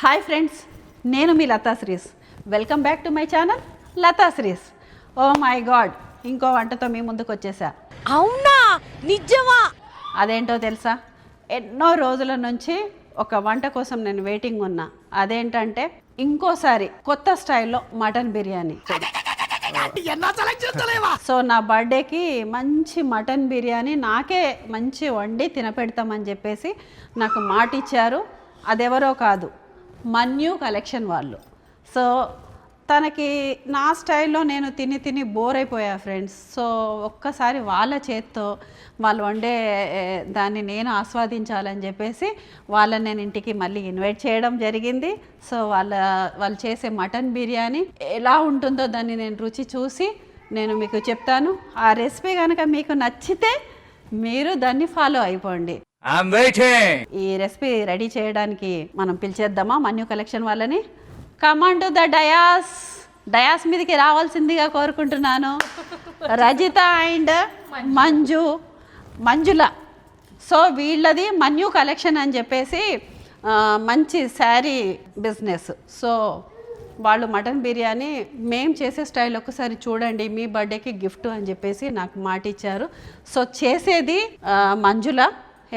Hi friends, నేను మీ Latha Shree's. Welcome back to my channel Latha Shree's. Oh my god, ఇంకో వంటతో మీ ముందుకు వచ్చేసా. అవునా, నిజమా? అదేంటో తెలుసా, ఎన్నో రోజుల నుంచి ఒక వంట కోసం నేను వెయిటింగ్ ఉన్నా. అదేంటంటే ఇంకోసారి కొత్త స్టైల్లో మటన్ బిర్యానీ. సో నా బర్త్డేకి మంచి మటన్ బిర్యానీ నాకే మంచి వండి తినపెడతామని చెప్పేసి నాకు మాట ఇచ్చారు. అదెవరో కాదు, మన్యూ కలెక్షన్ వాళ్ళు. సో తనకి నా స్టైల్లో నేను తిని బోర్ అయిపోయా ఫ్రెండ్స్. సో ఒక్కసారి వాళ్ళ చేత్తో వాళ్ళు వండే దాన్ని నేను ఆస్వాదించాలని చెప్పేసి వాళ్ళని నేను ఇంటికి మళ్ళీ ఇన్వైట్ చేయడం జరిగింది. సో వాళ్ళు చేసే మటన్ బిర్యానీ ఎలా ఉంటుందో దాన్ని నేను రుచి చూసి నేను మీకు చెప్తాను. ఆ రెసిపీ కనుక మీకు నచ్చితే మీరు దాన్ని ఫాలో అయిపోండి. ఈ రెసిపీ రెడీ చేయడానికి మనం పిలిచేద్దామా మన్యూ కలెక్షన్ వాళ్ళని? కమాండ్ టు ద డయాస్ మీదకి రావాల్సిందిగా కోరుకుంటున్నాను. Rajitha and Manjula. సో వీళ్ళది మన్యూ కలెక్షన్ అని చెప్పేసి మంచి శారీ బిజినెస్. సో వాళ్ళు మటన్ బిర్యానీ మేము చేసే స్టైల్ ఒక్కసారి చూడండి, మీ బర్త్డేకి గిఫ్ట్ అని చెప్పేసి నాకు మాట ఇచ్చారు. సో చేసేది మంజుల,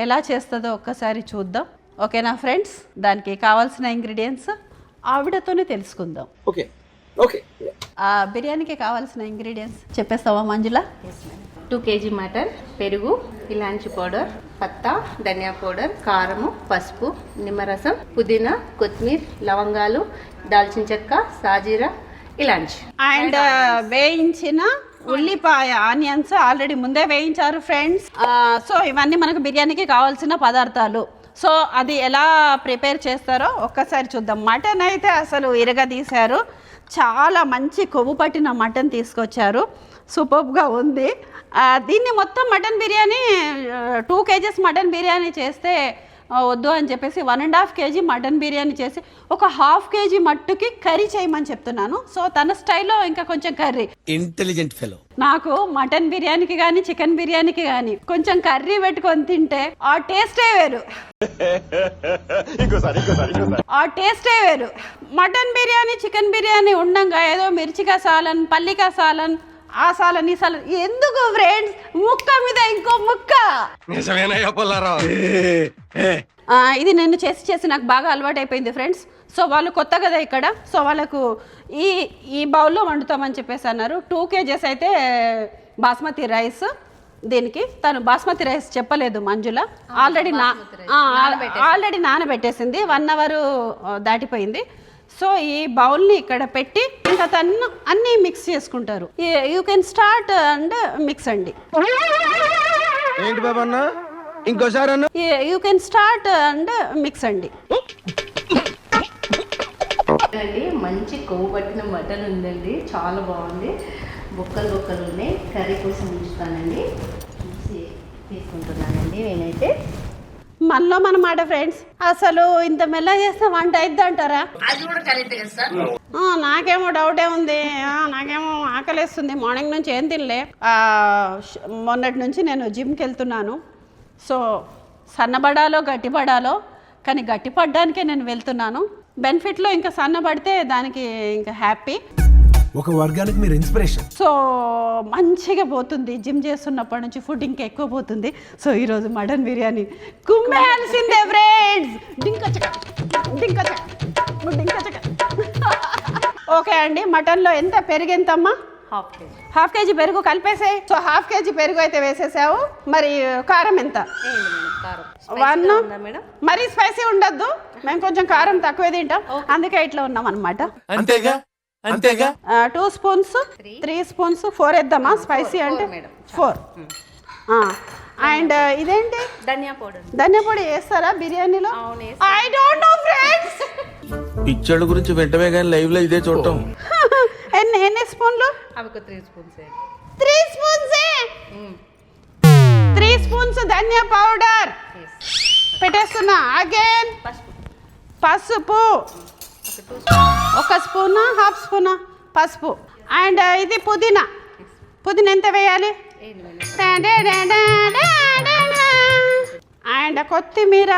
ఎలా చేస్తుందో ఒక్కసారి చూద్దాం. ఓకేనా ఫ్రెండ్స్? దానికి కావాల్సిన ఇంగ్రీడియంట్స్ ఆవిడతోనే తెలుసుకుందాం. ఓకే. బిర్యానీకి కావాల్సిన ఇంగ్రీడియంట్స్ చెప్పేస్తావా మంజుల? 2 kg మటన్, పెరుగు, ఇలాంచి పౌడర్, పత్తా, ధనియా పౌడర్, కారము, పసుపు, నిమ్మరసం, పుదీనా, కొత్తిమీర, లవంగాలు, దాల్చిన చెక్క, సాజీరా, ఇలాంచి అండ్ వేయించిన ఉల్లిపాయ, ఆనియన్స్ ఆల్రెడీ ముందే వేయించారు ఫ్రెండ్స్. సో ఇవన్నీ మనకు బిర్యానీకి కావాల్సిన పదార్థాలు. సో అది ఎలా ప్రిపేర్ చేస్తారో ఒక్కసారి చూద్దాం. మటన్ అయితే అసలు ఇరగదీశారు, చాలా మంచి కొవ్వు పట్టిన మటన్ తీసుకొచ్చారు, సూపర్గా ఉంది. దీన్ని మొత్తం mutton biryani 2 kgs mutton biryani చేస్తే వద్దు అని చెప్పేసి 1.5 kg మటన్ బిర్యానీ చేసి ఒక 1/2 kg మట్టుకి కర్రీ చేయమని చెప్తున్నాను. సో తన స్టైల్లో ఇంకా కొంచెం కర్రీ. Intelligent fellow. నాకు మటన్ బిర్యానీకి కానీ చికెన్ బిర్యానీకి కానీ కొంచెం కర్రీ పెట్టుకొని తింటే ఆ టేస్టే వేరు. మటన్ బిర్యానీ చికెన్ బిర్యానీ ఉండంగా ఏదో మిర్చికా సాలన్, పల్లికా సాలన్, ఆ సాలన్ ఈ సాలన్ ఎందుకు ఫ్రెండ్స్? ముక్క మీద ఇంకో ముక్క. ఇది నేను చేసి నాకు బాగా అలవాటు అయిపోయింది ఫ్రెండ్స్. సో వాళ్ళు కొత్త కదా ఇక్కడ, సో వాళ్ళకు ఈ బౌల్లో వండుతామని చెప్పేసి అన్నారు. 2 kgs అయితే బాస్మతి రైస్. దీనికి తను బాస్మతి రైస్ చెప్పలేదు మంజుల, ఆల్రెడీ నానబెట్టేసింది, 1 hour దాటిపోయింది. సో ఈ బౌల్ని ఇక్కడ పెట్టి ఇంకా తను అన్నీ మిక్స్ చేసుకుంటారు. You can start and mix అండి. ఏంటి బాబా అన్న, ఇంకోసారి అన్న. You can start and mix అండి. మంచి కొవ్వు పట్టిన మటన్ ఉందండి, చాలా బాగుంది. బొక్కలు ఉన్నాయి. కర్రీ కోసం ఉంచుతానండి, చూసి తీసుకుంటున్నానండి నేనైతే. మనలో మన మాట ఫ్రెండ్స్, అసలు ఇంత మెల్ల చేస్తే వంట అయిద్ది అంటారా? నాకేమో డౌటే ఉంది. నాకేమో ఆకలేస్తుంది, మార్నింగ్ నుంచి ఏం తినలే. మొన్నటి నుంచి నేను జిమ్కి వెళ్తున్నాను. సో సన్నబడాలో గట్టిపడాలో, కానీ గట్టిపడడానికే నేను వెళ్తున్నాను. బెనిఫిట్లో ఇంకా సన్నబడితే దానికి ఇంకా హ్యాపీ. ఒక వర్గానికి మీరు ఇన్స్పిరేషన్. సో మంచిగా పోతుంది, జిమ్ చేస్తున్నప్పటి నుంచి ఫుడ్ ఇంకా ఎక్కువ పోతుంది. సో ఈరోజు మటన్ బిర్యానీ కుమ్మేయాల్సిందే ఫ్రెండ్స్. ఓకే అండి, మటన్లో ఎంత పెరుగు ఎంతమ్మా? 1/2 kg పెరుగు కలిపేసాయి. సో 1/2 kg పెరుగు అయితే వేసేసావు. మరి కారం ఎంత? 1. మరి స్పైసీ ఉండద్దు, మేము కొంచెం కారం తక్కువే తింటాం, అందుకే ఇట్లా ఉన్నాం అనమాట. అంతేగా 2 spoons, 3 spoons, 4 వేద్దామా? స్పైసీ అంటే 4. అండ్ ఇదేంటి? ధనియా పొడి వేస్తారా బిర్యానీలో? I don't know friends. పిక్చర్ల గురించి వెంటనే కానీ లైవ్ లో ఇదే చూడటం. ఎన్ని స్పూన్లు? 3 spoons. 3 spoons. 3 spoons ధనియా పౌడర్ పెట్టేస్తున్నా. అగైన్ పసుపు 1 spoon, 1/2 spoon పసుపు. అండ్ ఇది పుదీనా ఎంత వేయాలి? అండ్ కొత్తిమీర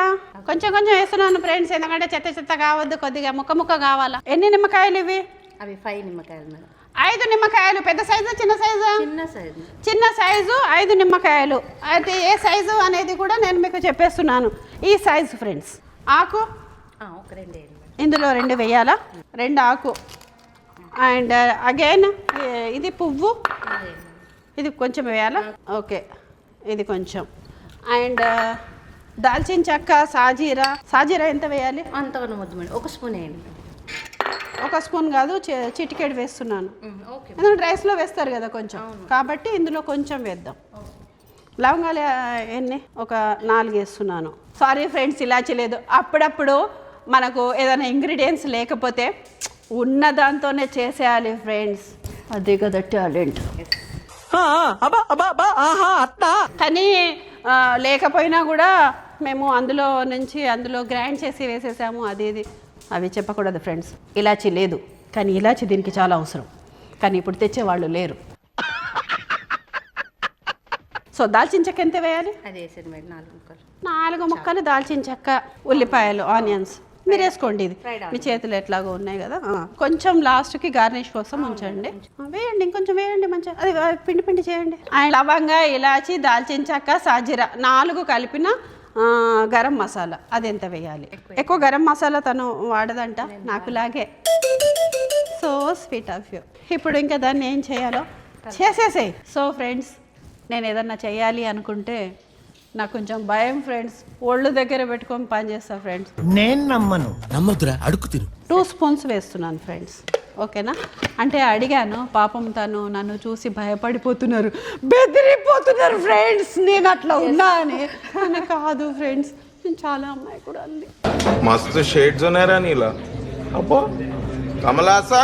కొంచెం కొంచెం వేస్తున్నాను ఫ్రెండ్స్, ఎందుకంటే చెత్త చెత్త కావద్దు, కొద్దిగా ముక్క ముక్క కావాలా. ఎన్ని నిమ్మకాయలు ఇవి? అవి 5 నిమ్మకాయలు మేడం. 5 నిమ్మకాయలు. పెద్ద సైజు చిన్న సైజు? చిన్న సైజు. చిన్న సైజు 5 నిమ్మకాయలు. అయితే ఏ సైజు అనేది కూడా నేను మీకు చెప్పేస్తున్నాను. ఈ సైజు ఫ్రెండ్స్. ఆకు ఒక 2 వేయండి మేడం. ఇందులో 2 వేయాలా? 2 ఆకు. అండ్ అగైన్ ఇది పువ్వు, ఇది కొంచెం వేయాలా? ఓకే, ఇది కొంచెం. అండ్ దాల్చిన చెక్క, సాజీరా ఎంత వేయాలి? అంతవరకు వద్దు మేడం, 1 స్పూన్ వేయండి. 1 స్పూన్ కాదు, చిటికెడు వేస్తున్నాను. ఓకే. ఎందుకంటే రైస్లో వేస్తారు కదా కొంచెం, కాబట్టి ఇందులో కొంచెం వేద్దాం. లవంగాలు ఎన్ని? ఒక 4 వేస్తున్నాను. సారీ ఫ్రెండ్స్, ఇలాచి లేదు. అప్పుడప్పుడు మనకు ఏదైనా ఇంగ్రీడియంట్స్ లేకపోతే ఉన్న దాంతోనే చేసేయాలి ఫ్రెండ్స్, అదే కదా టాలెంట్. కానీ లేకపోయినా కూడా మేము అందులో గ్రైండ్ చేసి వేసేసాము, అది ఇది అవి చెప్పకూడదు ఫ్రెండ్స్. ఇలాచి లేదు, కానీ ఇలాచి దీనికి చాలా అవసరం, కానీ ఇప్పుడు తెచ్చేవాళ్ళు లేరు. సో దాల్చిన చెక్క ఎంత వేయాలి? అది వేసేది మేడం, 4 ముక్కలు. 4 ముక్కలు దాల్చిన చెక్క, ఉల్లిపాయలు, ఆనియన్స్ మీరు వేసుకోండి. ఇది మీ చేతులు ఎట్లాగో ఉన్నాయి కదా. కొంచెం లాస్ట్కి గార్నిష్ కోసం ఉంచండి. వేయండి, ఇంకొంచెం వేయండి, మంచిగా అది పిండి పిండి చేయండి. అండ్ లవంగా, ఇలాచి, దాల్చిన చెక్క, సాజీరా 4 కలిపిన గరం మసాలా, అది ఎంత వేయాలి? ఎక్కువ గరం మసాలా తను వాడదంట, నాకులాగే. So sweet of you. ఇప్పుడు ఇంకా దాన్ని ఏం చేయాలో చేసేసేయి. సో ఫ్రెండ్స్, నేను ఏదన్నా చేయాలి అనుకుంటే నాకు కొంచెం భయం ఫ్రెండ్స్, ఒళ్ళు దగ్గర పెట్టుకొని పని చేస్తా ఫ్రెండ్స్. నేను నమ్మొద్దురా, అడుగు తిను. 2 స్పూన్స్ వేస్తున్నాను ఫ్రెండ్స్, ఓకేనా? అంటే అడిగాను, పాపం తను నన్ను చూసి భయపడిపోతున్నారు, బెదిరిపోతున్నారు ఫ్రెండ్స్, నేను అట్లా ఉన్నా అని. కానీ కాదు ఫ్రెండ్స్, నేను చాలా అమ్మాయి కూడా అంది. मस्त शेड्स नाही रा नीला अप्पो कमला असा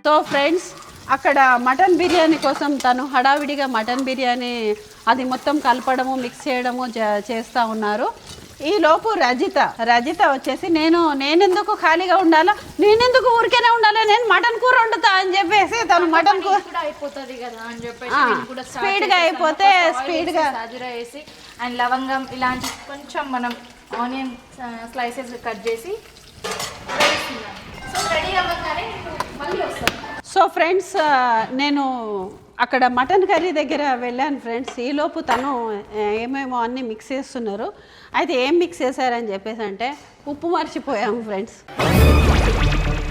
సో ఫ్రెండ్స్, అక్కడ మటన్ బిర్యానీ కోసం తను హడావిడిగా మటన్ బిర్యానీ అది మొత్తం కలపడము, మిక్స్ చేయడము చేస్తూ ఉన్నారు. ఈలోపు రజిత వచ్చేసి నేనెందుకు ఖాళీగా ఉండాలా, నేనెందుకు ఊరికేనే ఉండాలి, నేను మటన్ కూర వండుతా అని చెప్పేసి తను మటన్ కూర అయిపోతుంది కదా అని చెప్పేసి స్పీడ్గా అయిపోతే స్పీడ్గా సాజీరా వేసి అండ్ లవంగం ఇలాంటి కొంచెం మనం ఆనియన్ స్లైసెస్ కట్ చేసి వేస్తున్నాం. సో రెడీ అవ్వగానే మళ్ళీ వస్తాం. సో ఫ్రెండ్స్, నేను అక్కడ మటన్ కర్రీ దగ్గర వెళ్ళాను ఫ్రెండ్స్. ఈలోపు తను ఏమేమో అన్నీ మిక్స్ చేస్తున్నారు. అయితే ఏం మిక్స్ చేశారని చెప్పేసి అంటే ఉప్పు మర్చిపోయాము ఫ్రెండ్స్.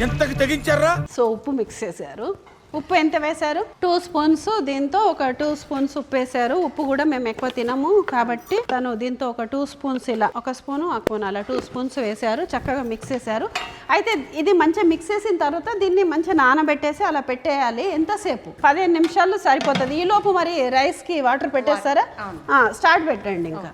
ఎంతకి తెగించారా? సో ఉప్పు మిక్స్ చేశారు. ఉప్పు ఎంత వేశారు? 2 స్పూన్స్. దీంతో ఒక 2 స్పూన్స్ ఉప్పు వేశారు. ఉప్పు కూడా మేము ఎక్కువ తినము కాబట్టి తను దీంతో ఒక 2 స్పూన్స్, ఇలా 1 స్పూను అలా 2 స్పూన్స్ వేశారు. చక్కగా మిక్స్ చేశారు. అయితే ఇది మంచిగా మిక్స్ చేసిన తర్వాత దీన్ని మంచిగా నానబెట్టేసి అలా పెట్టేయాలి. ఎంతసేపు? 15 నిమిషాలు సరిపోతుంది. ఈలోపు మరి రైస్కి వాటర్ పెట్టేస్తారా? స్టార్ట్ పెట్టండి ఇంకా.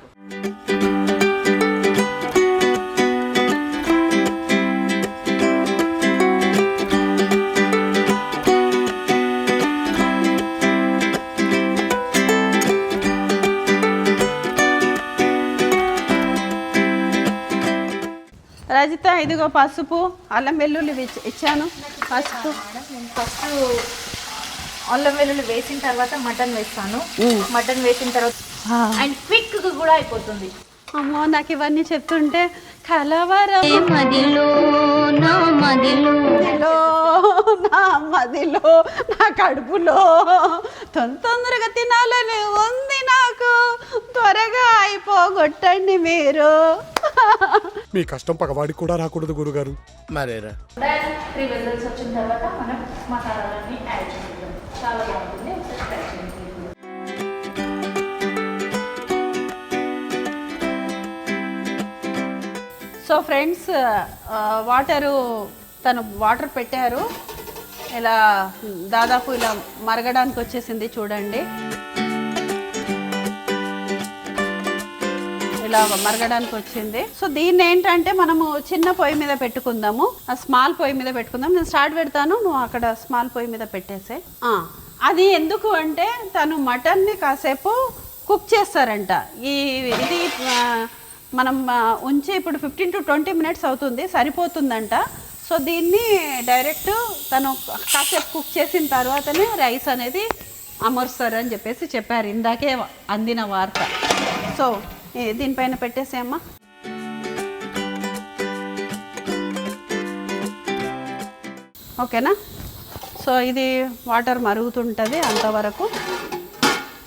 రజిత, ఇదిగో పసుపు, అల్లం వెల్లుల్లి ఇచ్చాను. పసుపు ఫస్ట్ అల్లం వెల్లుల్లి వేసిన తర్వాత మటన్ వేస్తాను. మటన్ వేసిన తర్వాత అండ్ క్విక్ కూడా అయిపోతుంది. అమ్మో, నాకు ఇవన్నీ చెప్తుంటే కలవరం మదిలో నా మదిలో నా కడుపులో తొందరగా తినాలని ఉంది నాకు. త్వరగా అయిపోగొట్టండి మీరు. మీ కష్టం పగవాడికి కూడా రాకూడదు గురుగారు. మరేరా 3 విజిల్స్ వచ్చిన తర్వాత మనం మసాలాలన్నీ యాడ్ చేద్దాం. చాలా బాగుంటుంది. ఒకసారి ట్రై చేయండి. సో ఫ్రెండ్స్, తను వాటర్ పెట్టారు. ఇలా దాదాపు ఇలా మరగడానికి వచ్చేసింది చూడండి. ఇలా మరగడానికి వచ్చింది. సో దీన్ని ఏంటంటే మనము చిన్న పొయ్యి మీద పెట్టుకుందాము, స్మాల్ పొయ్యి మీద పెట్టుకుందాం. నేను స్టార్ట్ పెడతాను, నువ్వు అక్కడ స్మాల్ పొయ్యి మీద పెట్టేసే. అది ఎందుకు అంటే తను మటన్ని కాసేపు కుక్ చేస్తారంట. ఇది మనం ఉంచి ఇప్పుడు 15 to 20 minutes అవుతుంది, సరిపోతుందంట. సో దీన్ని డైరెక్ట్ తను కాసేపు కుక్ చేసిన తర్వాతనే రైస్ అనేది అమరుస్తారు అని చెప్పేసి చెప్పారు, ఇందాకే అందిన వార్త. సో దీనిపైన పెట్టేసేమ్మా. ఓకేనా? సో ఇది వాటర్ మరుగుతుంటుంది అంతవరకు.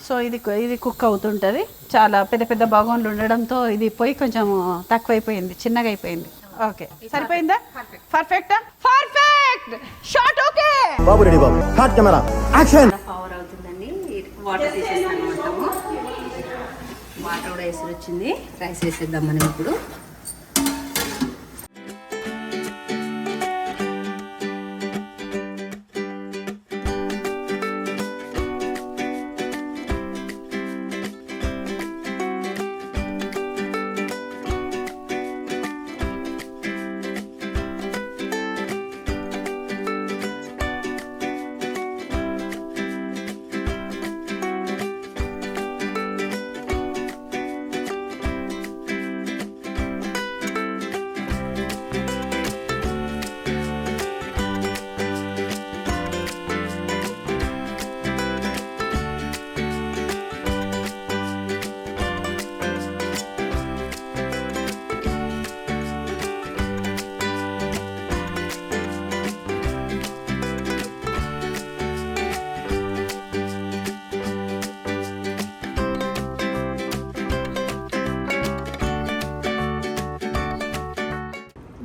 సో ఇది కుక్ అవుతుంటుంది. చాలా పెద్ద పెద్ద బగోన్లు ఉండడంతో ఇది పొయ్యి కొంచెం తక్కువైపోయింది, చిన్నగా అయిపోయింది. ఓకే, సరిపోయిందా? పర్ఫెక్టా? Perfect shot. ఓకే బాబు రెడీ బాబు, హాట్ కెమెరా యాక్షన్. పవర్ అవుతుందండి. వాటర్ తీసేస్తాను మొత్తము. వాటర్ కూడా వేసి వచ్చింది. రైస్ వేసేద్దాం మనం ఇప్పుడు.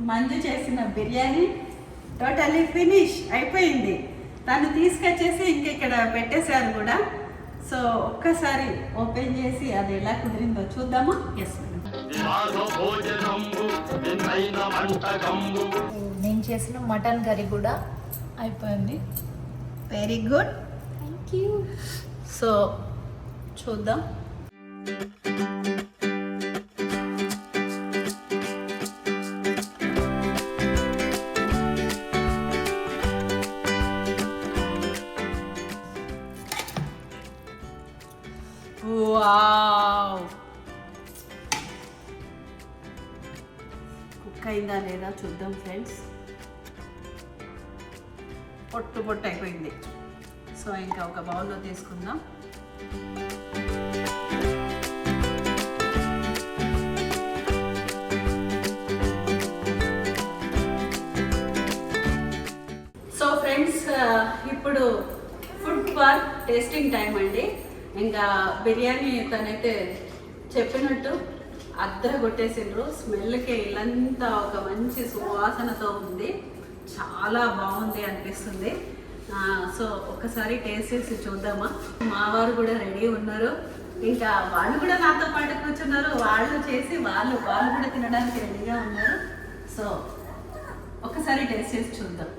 మంజు చేసిన బిర్యానీ టోటల్లీ ఫినిష్ అయిపోయింది. తను తీసుకొచ్చేసి ఇంక ఇక్కడ పెట్టేశారు కూడా. సో ఒక్కసారి ఓపెన్ చేసి అది ఎలా కుదిరిందో చూద్దామా? Yes madam. నేను చేసిన మటన్ కర్రీ కూడా అయిపోయింది. Very good. Thank you. So చూద్దాం. వావ్, కుక్ అయిందా లేదా చూద్దాం ఫ్రెండ్స్. పొట్టు అయిపోయింది. సో ఇంకా ఒక బౌల్లో తీసుకుందాం. సో ఫ్రెండ్స్, ఇప్పుడు ఫుడ్ ఫర్ టేస్టింగ్ టైం అండి. ఇంకా బిర్యానీ తనైతే చెప్పినట్టు అద్దర కొట్టేసిండ్రు. స్మెల్కి ఇల్లంతా ఒక మంచి సువాసనతో ఉంది. చాలా బాగుంది అనిపిస్తుంది. సో ఒకసారి టేస్ట్ చేసి చూద్దామా? మా వారు కూడా రెడీ ఉన్నారు. ఇంకా వాళ్ళు కూడా నాతో పాటు కూర్చున్నారు. వాళ్ళు చేసి వాళ్ళు కూడా తినడానికి రెడీగా ఉన్నారు. సో ఒకసారి టేస్ట్ చేసి చూద్దాం.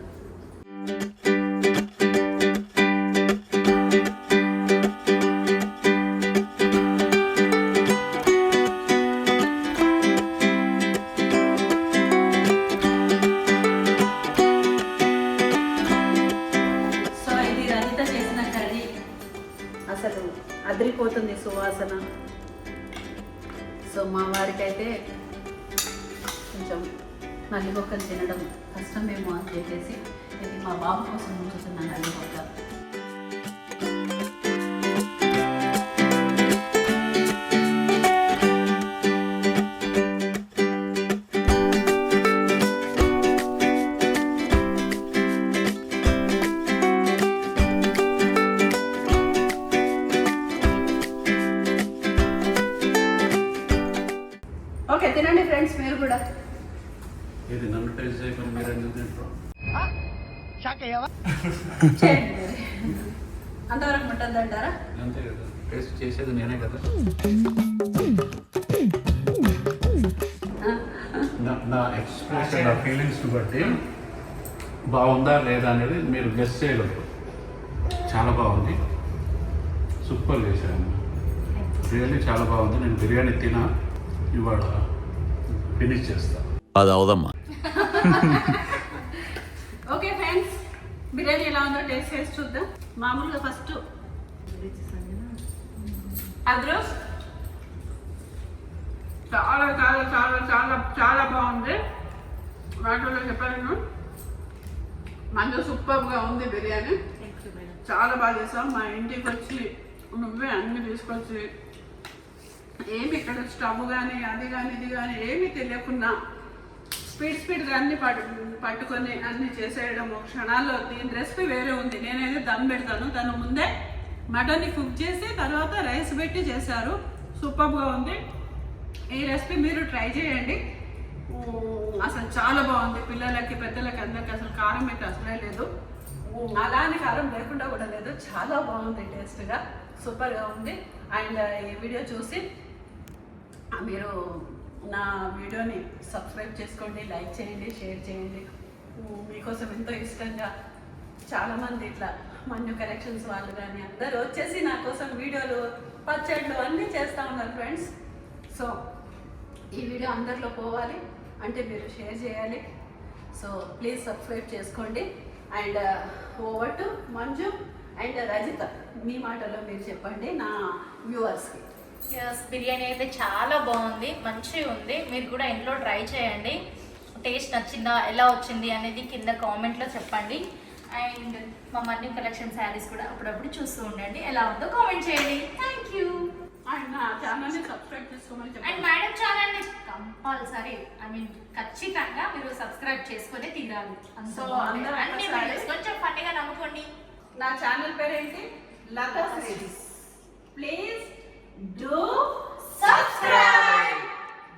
అసలు అదిరిపోతుంది సువాసన. సో మా వారికైతే కొంచెం నల్లిబొక్కలు తినడం కష్టమేమో అని చెప్పేసి ఇది మా బాబు కోసం ఉంచుతున్నాను నల్లిబొక్క. ఓకే, తినండి ఫ్రెండ్స్ మీరు కూడా. ఇది నన్ను టేస్ట్ చేయకుండా మీరు ఎందుకు తింటారు? అంతవరకు ఉంటుంది అంటారా? అంతే కదా, టేస్ట్ చేసేది నేనే కదా. నా ఎక్స్ప్రెషన్, నా ఫీలింగ్స్ బట్టి బాగుందా లేదా అనేది మీరు గెస్ చేయగలరు. చాలా బాగుంది, సూపర్ చేశాను, రియల్లీ చాలా బాగుంది. నేను బిర్యానీ తినా ఇవాళ ఫినిష్ చేస్తా. అది అవదమ్మా. ఓకే ఫ్రెండ్స్, బిర్యానీ ఎలా ఉందో టేస్ట్ చేసి చూద్దాం. మామూలుగా ఫస్ట్ అద్రోస్ చాలా చాలా చాలా చాలా చాలా బాగుంది. వాటిలో చెప్పాను, మంచిగా సూపర్గా ఉంది బిర్యానీ. చాలా బాగా చేసావు. మా ఇంటికి వచ్చి నువ్వే అన్ని తీసుకొచ్చి ఏమి ఇక్కడ స్టవ్ కానీ అది కానీ ఇది కానీ ఏమీ తెలియకుండా స్పీడ్గా అన్ని పట్టుకొని అన్ని చేసేయడం క్షణాల్లో. దీని రెసిపీ వేరే ఉంది. నేనైతే దమ్ పెడతాను, తను ముందే మటన్ని కుక్ చేసి తర్వాత రైస్ పెట్టి చేశారు. సూపర్గా ఉంది. ఈ రెసిపీ మీరు ట్రై చేయండి. అసలు చాలా బాగుంది. పిల్లలకి పెద్దలకి అందరికి అసలు కారం అయితే అసలే లేదు. అలానే కారం లేకుండా కూడా లేదు. చాలా బాగుంది, టేస్ట్గా సూపర్గా ఉంది. అండ్ ఈ వీడియో చూసి మీరు నా వీడియోని సబ్స్క్రైబ్ చేసుకోండి, లైక్ చేయండి, షేర్ చేయండి. మీకోసం ఎంతో ఇష్టంగా చాలామంది ఇట్లా మన్యు కలెక్షన్స్ వాళ్ళు కానీ అందరూ వచ్చేసి నా కోసం వీడియోలు, పచ్చళ్ళు అన్నీ చేస్తూ ఉన్నారు ఫ్రెండ్స్. సో ఈ వీడియో అందరిలో పోవాలి అంటే మీరు షేర్ చేయాలి. సో ప్లీజ్ సబ్స్క్రైబ్ చేసుకోండి. And over to Manju and Rajitha, మీ మాటలో మీరు చెప్పండి నా వ్యూవర్స్కి. బిర్యానీ అయితే చాలా బాగుంది, మంచిగా ఉంది. మీరు కూడా ఇంట్లో ట్రై చేయండి. టేస్ట్ నచ్చిందా, ఎలా వచ్చింది అనేది కింద కామెంట్లో చెప్పండి. అండ్ మా మన్యు కలెక్షన్ శారీస్ కూడా అప్పుడప్పుడు చూస్తూ ఉండండి. ఎలా ఉందో కామెంట్ చేయండి. Thank you. అండ్ నా ఛానల్ని సబ్స్క్రైబ్ చేసుకోమని అండ్ చెప్పండి. మేడం ఛానల్ని కంపల్సరీ ఖచ్చితంగా మీరు సబ్స్క్రైబ్ చేసుకునే తీరాలి. సో అందరూ అన్ని వీడియోస్ కొంచెం ఫన్నీగా నమ్ముకోండి. నా ఛానల్ పేరు ఏంటి? Latha Shree's. Please do subscribe.